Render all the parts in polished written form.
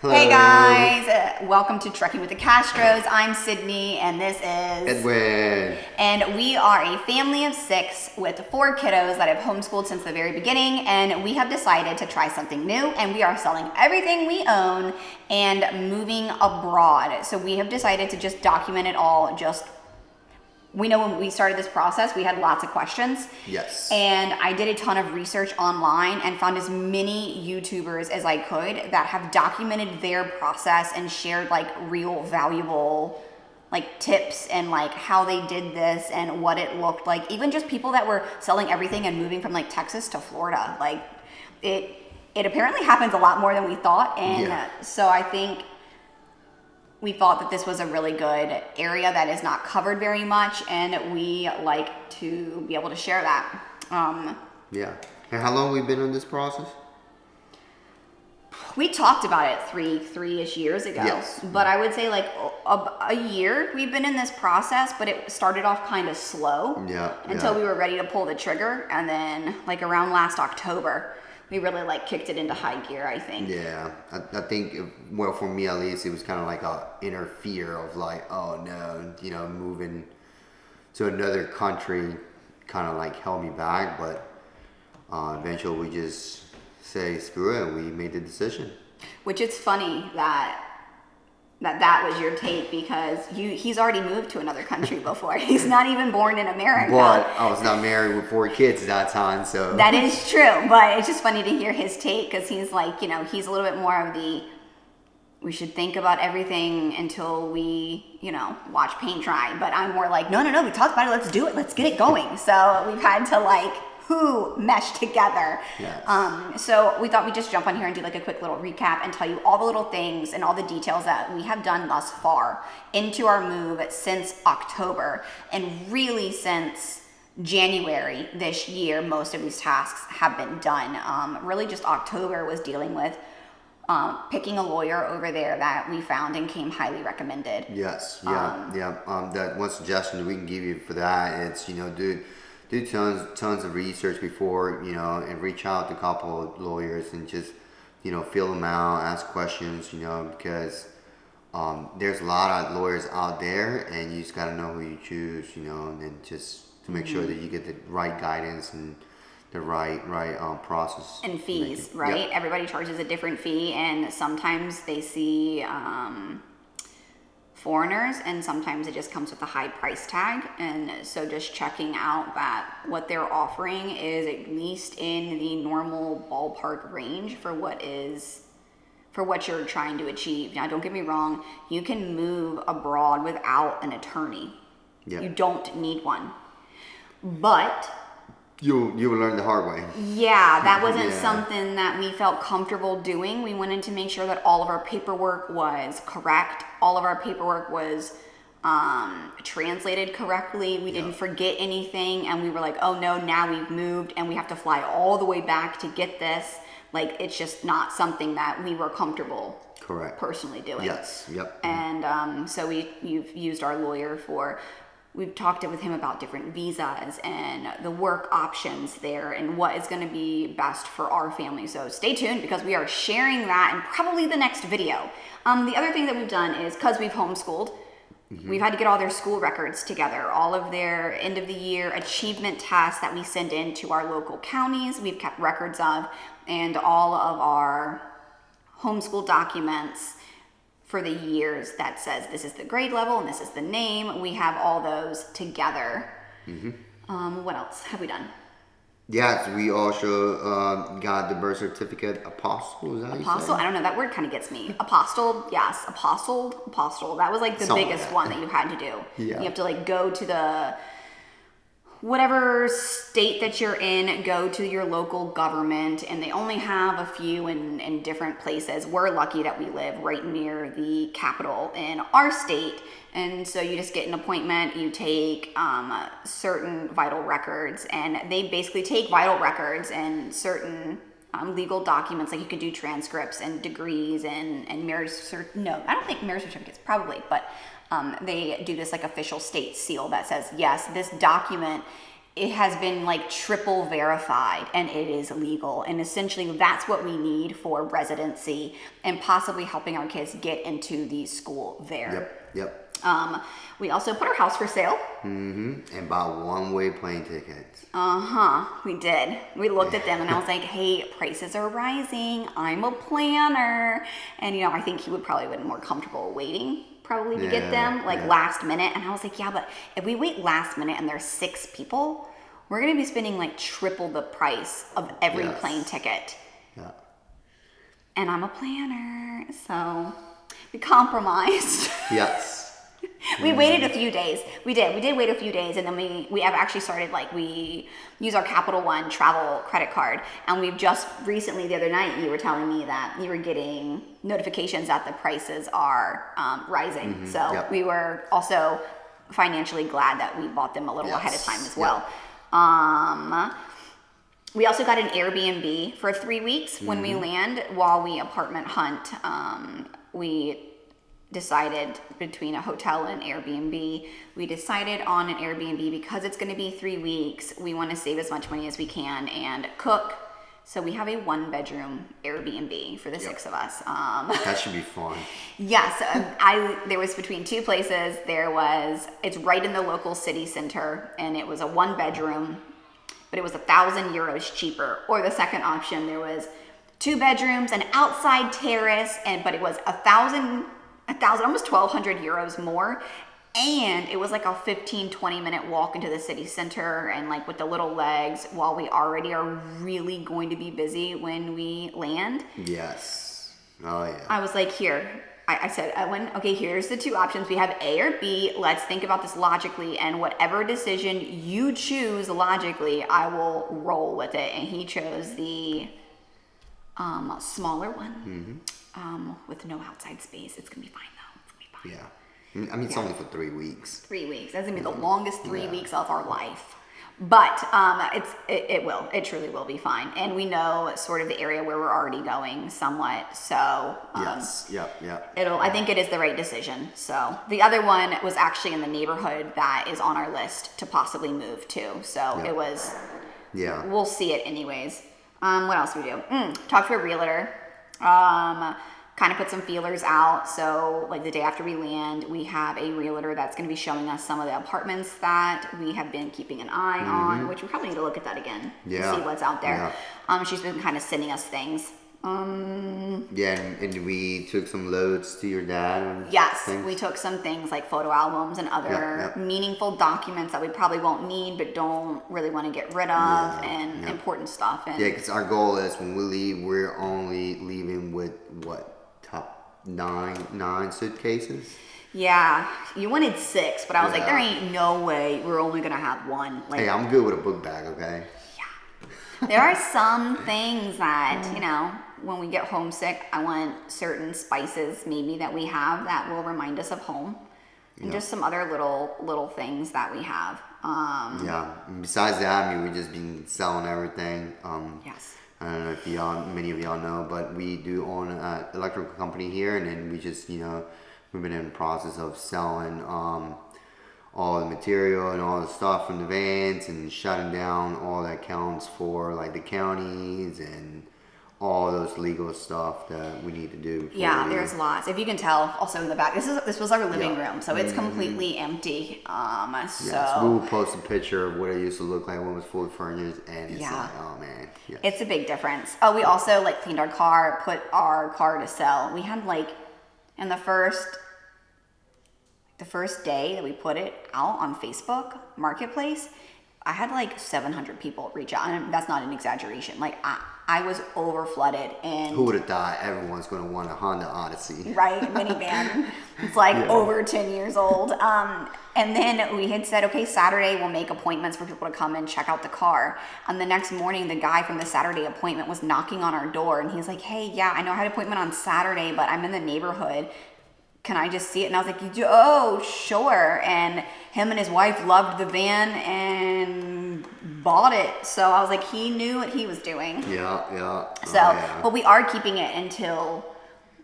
Hello. Hey guys, welcome to Trekking with the Castros. I'm Sydney and this is Edwin. And we are a family of 6 with 4 kiddos that have homeschooled since the very beginning, and we have decided to try something new, and we are selling everything we own and moving abroad. So we have decided to just document it all. We know when we started this process, we had lots of questions. Yes. And I did a ton of research online and found as many YouTubers as I could that have documented their process and shared like real valuable like tips and like how they did this and what it looked like. Even just people that were selling everything and moving from like Texas to Florida. Like it apparently happens a lot more than we thought. And so I think we thought that this was a really good area that is not covered very much, and we like to be able to share that. Yeah. And how long have we been on this process? We talked about it three-ish years ago. Yes. But I would say like a year we've been in this process, but it started off kind of slow. Yeah. Until we were ready to pull the trigger, and then like around last October, we really like kicked it into high gear, I think. Yeah, I think, well, for me at least, it was kind of like a inner fear of like, oh no, moving to another country kind of like held me back. But eventually we just say screw it, and we made the decision. Which it's funny that was your take, because he's already moved to another country before. He's not even born in America. But I was not married with 4 kids at that time, so. That is true, but it's just funny to hear his take, because he's like, he's a little bit more of the, we should think about everything until we, watch paint dry. But I'm more like, no, we talked about it, let's do it, let's get it going. So we've had to like, mesh together. Yes. So we thought we'd just jump on here and do like a quick little recap and tell you all the little things and all the details that we have done thus far into our move since October, and really since January this year. Most of these tasks have been done. Really just October was dealing with picking a lawyer over there that we found and came highly recommended. Yes. That one suggestion we can give you for that, it's do tons of research before, and reach out to a couple of lawyers and just, fill them out, ask questions, because there's a lot of lawyers out there, and you just got to know who you choose, and then just to make sure that you get the right guidance and the right process. And fees, right? Yep. Everybody charges a different fee, and sometimes they see foreigners, and sometimes it just comes with a high price tag. And so just checking out that what they're offering is at least in the normal ballpark range for what you're trying to achieve. Now, don't get me wrong, you can move abroad without an attorney. Yep. You don't need one, but you will learn the hard way. Yeah, that wasn't something that we felt comfortable doing. We wanted to make sure that all of our paperwork was correct. All of our paperwork was translated correctly. We didn't forget anything, and we were like, oh no, now we've moved and we have to fly all the way back to get this. Like, it's just not something that we were comfortable personally doing. Yes, yep. And so you've used our lawyer we've talked with him about different visas and the work options there and what is going to be best for our family. So stay tuned, because we are sharing that in probably the next video. The other thing that we've done is, because we've homeschooled, we've had to get all their school records together, all of their end of the year achievement tasks that we send in to our local counties, we've kept records of, and all of our homeschool documents for the years that says this is the grade level and this is the name. We have all those together. What else have we done? Yes, we also got the birth certificate apostle. Is that apostle? I don't know. That word kind of gets me. Apostle, yes. Apostle. That was like the biggest one that you had to do. Yeah. You have to like go to the whatever state that you're in, go to your local government, and they only have a few in different places. We're lucky that we live right near the capital in our state, and so you just get an appointment, you take certain vital records, and they basically take vital records and certain legal documents, like you can do transcripts and degrees and marriage no, I don't think marriage certificates, probably, but they do this like official state seal that says, yes, this document it has been like triple verified and it is legal. And essentially that's what we need for residency and possibly helping our kids get into the school there. Yep. We also put our house for sale. And bought one-way plane tickets. We did. We looked at them and I was like, hey, prices are rising. I'm a planner. And, you know, I think he would probably been more comfortable waiting probably to get them like last minute. And I was like, yeah, but if we wait last minute and there's 6 people, we're going to be spending like triple the price of every plane ticket. Yeah. And I'm a planner. So we compromised. Yes. We waited a few days. We did wait a few days, and then we have actually started, like, we use our Capital One travel credit card, and we've just recently, the other night, you were telling me that you were getting notifications that the prices are rising. So we were also financially glad that we bought them a little ahead of time as well. We also got an Airbnb for 3 weeks when we land while we apartment hunt. We decided between a hotel and Airbnb. We decided on an Airbnb because it's going to be 3 weeks. We want to save as much money as we can and cook. So we have a 1-bedroom Airbnb for the 6 of us. That should be fun. Yes, there was between 2 places. It's right in the local city center, and it was a 1-bedroom, but it was 1,000 euros cheaper. Or the second option, there was 2 bedrooms, an outside terrace, but it was 1,000, almost 1,200 euros more. And it was like a 15-20 minute walk into the city center, and like with the little legs, while we already are really going to be busy when we land. Yes. Oh yeah. I was like, here. I said, Edwin, okay, here's the 2 options. We have A or B. Let's think about this logically, and whatever decision you choose logically, I will roll with it. And he chose the smaller one. With no outside space. It's gonna be fine though. It's gonna be fine. Yeah. I mean, it's only for 3 weeks. 3 weeks. That's gonna be the longest 3 weeks of our life. But it truly will be fine. And we know sort of the area where we're already going somewhat. So yes. Yep. I think it is the right decision. So the other one was actually in the neighborhood that is on our list to possibly move to. So it was. Yeah. We'll see it anyways. What else do we do? Talk to a realtor. Kind of put some feelers out. So like the day after we land, we have a realtor that's going to be showing us some of the apartments that we have been keeping an eye on, which we probably need to look at that again to see what's out there. She's been kind of sending us things. And we took some loads to your dad. And yes, we took some things like photo albums and other meaningful documents that we probably won't need but don't really want to get rid of, and important stuff. And because our goal is when we leave, we're only leaving with top nine suitcases. Yeah, you wanted 6, but I was like, there ain't no way we're only gonna have 1. Like, hey, I'm good with a book bag, okay? Yeah. There are some things that, you know, when we get homesick, I want certain spices maybe that we have that will remind us of home. And just some other little things that we have. And besides that, I mean, we've just been selling everything. Yes. I don't know if many of y'all know, but we do own an electrical company here, and then we just, we've been in the process of selling all the material and all the stuff from the vans and shutting down all the accounts for like the counties and all those legal stuff that we need to do. There's lots. If you can tell, also in the back, this was our living room, so it's completely empty. So we will post a picture of what it used to look like when it was fully furnished, and it's like, oh man, it's a big difference. Oh, we also like cleaned our car, put our car to sell. We had like in the first day that we put it out on Facebook Marketplace, I had like 700 people reach out, and that's not an exaggeration. Like I was over flooded, and who would have thought everyone's going to want a Honda Odyssey? Right, minivan. It's like over 10 years old. And then we had said, okay, Saturday we'll make appointments for people to come and check out the car. And the next morning, the guy from the Saturday appointment was knocking on our door, and he's like, hey, I know I had an appointment on Saturday, but I'm in the neighborhood. Can I just see it? And I was like, oh, sure. And him and his wife loved the van and bought it. So I was like, he knew what he was doing. So, but we are keeping it until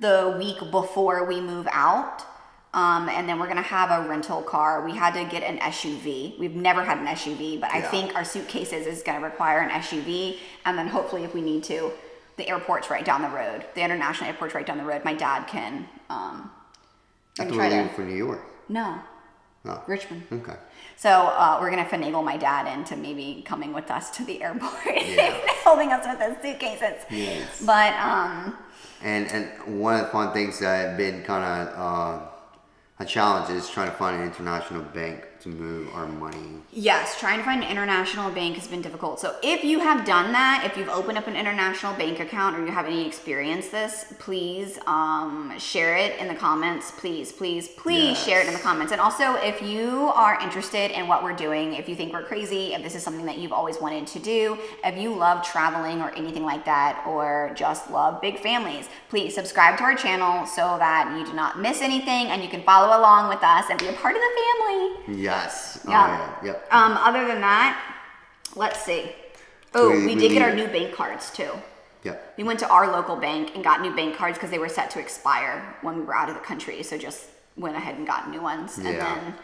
the week before we move out. And then we're gonna have a rental car. We had to get an SUV. We've never had an SUV, but I think our suitcases is gonna require an SUV. And then hopefully, if we need to, the airport's right down the road. The international airport's right down the road. My dad can. I thought we were leaving for New York. No. Oh. Richmond. Okay. So we're gonna finagle my dad into maybe coming with us to the airport, helping us with those suitcases. Yes. But and one of the fun things that have been kind of a challenge is trying to find an international bank to move our money. Yes, trying to find an international bank has been difficult. So if you have done that, if you've opened up an international bank account or you have any experience this, please share it in the comments. Please share it in the comments. And also, if you are interested in what we're doing, if you think we're crazy, if this is something that you've always wanted to do, if you love traveling or anything like that, or just love big families, please subscribe to our channel so that you do not miss anything and you can follow along with us and be a part of the family. Yes. Yeah. Oh, yeah. Yep. Other than that, let's see. Oh, we did get our new bank cards too. Yep. We went to our local bank and got new bank cards because they were set to expire when we were out of the country. So just went ahead and got new ones. And then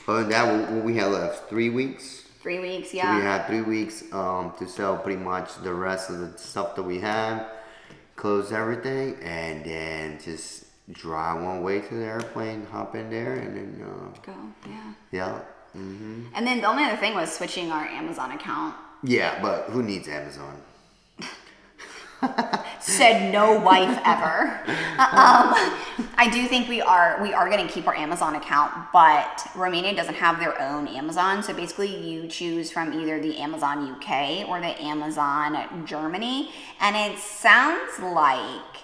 other than that, what we had left? 3 weeks? 3 weeks, So yeah. we had 3 weeks to sell pretty much the rest of the stuff that we have, close everything, and then just drive one way to the airplane, hop in there, and then Go, yeah. Yeah. Mm-hmm. And then the only other thing was switching our Amazon account. Yeah, but who needs Amazon? Said no wife ever. I do think we are going to keep our Amazon account, but Romania doesn't have their own Amazon. So basically, you choose from either the Amazon UK or the Amazon Germany, and it sounds like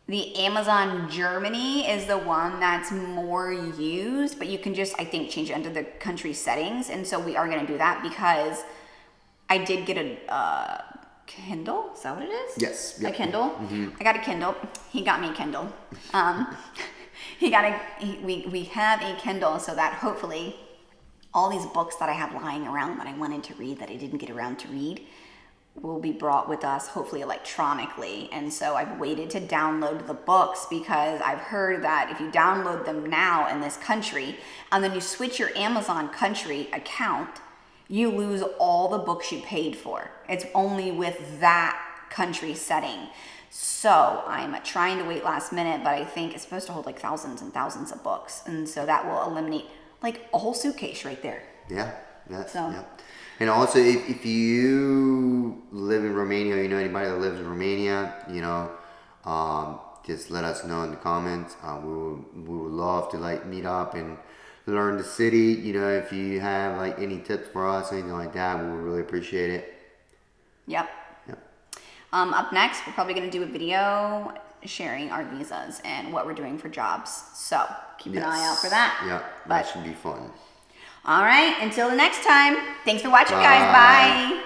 the Amazon Germany is the one that's more used, but you can just, I think, change it under the country settings. And so we are going to do that because I did get a Kindle. Is that what it is? Yes. Yep. A Kindle. Mm-hmm. I got a Kindle. He got me a Kindle. We have a Kindle so that hopefully all these books that I have lying around that I wanted to read that I didn't get around to read will be brought with us, hopefully electronically. And so I've waited to download the books because I've heard that if you download them now in this country and then you switch your Amazon country account, you lose all the books you paid for. It's only with that country setting. So I'm trying to wait last minute, but I think it's supposed to hold like thousands and thousands of books. And so that will eliminate like a whole suitcase right there. Yeah. That's, So. yeah. And also, if you live in Romania, or you know anybody that lives in Romania, just let us know in the comments. We would love to like meet up and learn the city. If you have like any tips for us, anything like that, we would really appreciate it. Yep. Up next, we're probably going to do a video sharing our visas and what we're doing for jobs. So keep an eye out for that. Yeah, that should be fun. All right. Until the next time. Thanks for watching, guys. Bye.